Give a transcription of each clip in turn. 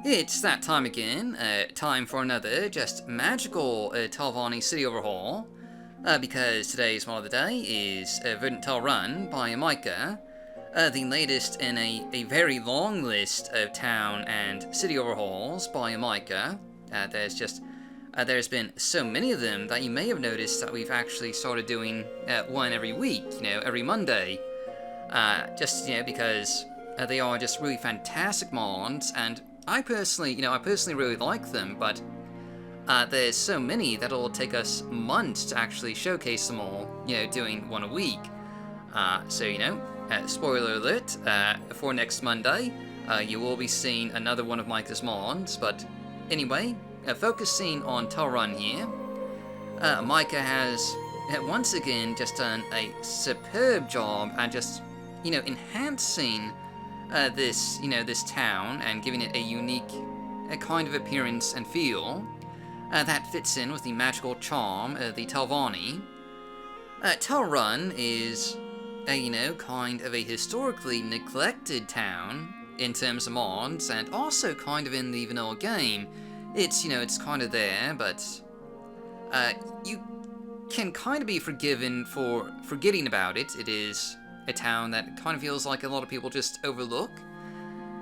It's that time again, time for another just magical Telvanni city overhaul, because today's model of the day is Verdant Tell Run by Micah, the latest in a very long list of town and city overhauls by Micah. There's been so many of them that you may have noticed that we've actually started doing one every week, every Monday, because they are just really fantastic mods, and I personally really like them, but there's so many that it'll take us months to actually showcase them all, doing one a week. Spoiler alert, for next Monday, you will be seeing another one of Micah's mods, but anyway, focusing on Tell Run here, Micah has once again just done a superb job at just, enhancing this town and giving it a unique kind of appearance and feel that fits in with the magical charm of the Telvanni. Tell Run is kind of a historically neglected town in terms of mods, and also kind of in the vanilla game. It's kind of there, but you can kind of be forgiven for forgetting about it. It is a town that kind of feels like a lot of people just overlook,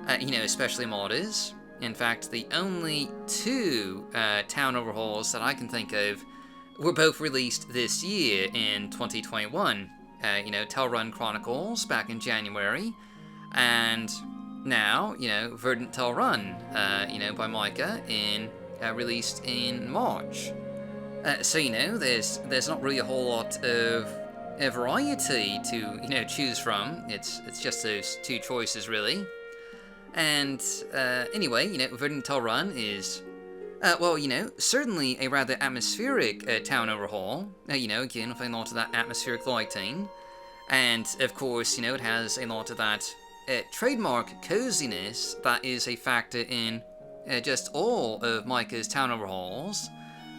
especially modders. In fact, the only two town overhauls that I can think of were both released this year in 2021. Tell Run Chronicles back in January, and now, Verdant Tell Run, by Micah, released in March. There's not really a whole lot of variety to choose from. It's just those two choices really. And anyway, Verdant Tell Run is certainly a rather atmospheric town overhaul. Again with a lot of that atmospheric lighting, and of course it has a lot of that trademark coziness that is a factor in just all of Micah's town overhauls,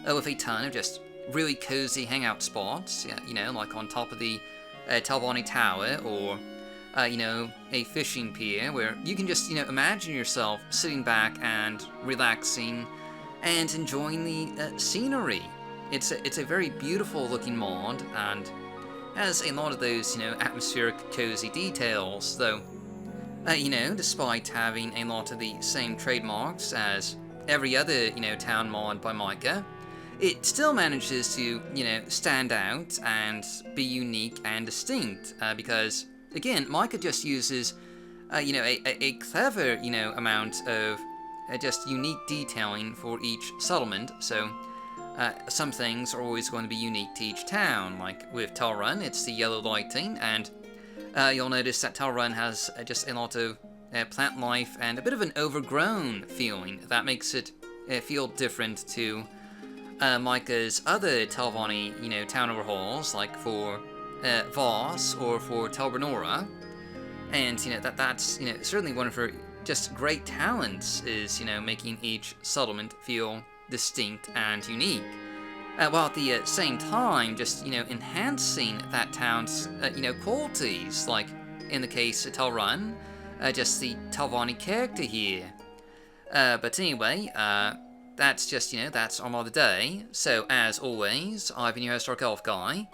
with a ton of just really cozy hangout spots, like on top of the Telvanni Tower, or a fishing pier where you can just imagine yourself sitting back and relaxing and enjoying the scenery. It's a very beautiful looking mod and has a lot of those atmospheric cozy details, though despite having a lot of the same trademarks as every other town mod by Micah, it still manages to, stand out and be unique and distinct, because, again, Micah just uses, a clever, amount of just unique detailing for each settlement, so some things are always going to be unique to each town. Like with Tell Run, it's the yellow lighting, and you'll notice that Tell Run has just a lot of plant life and a bit of an overgrown feeling that makes it feel different to Micah's other Telvanni, town overhauls, like for Voss or for Tel Bernora. And, that's certainly one of her just great talents is, making each settlement feel distinct and unique. While at the same time, just, enhancing that town's, qualities, like in the case of Tell Run, just the Telvanni character here. But anyway, that's just, that's our mod of the day. So, as always, I've been your host, Dark Elf Guy.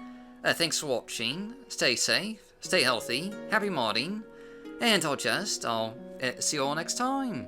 Thanks for watching, stay safe, stay healthy, happy modding, and I'll see you all next time.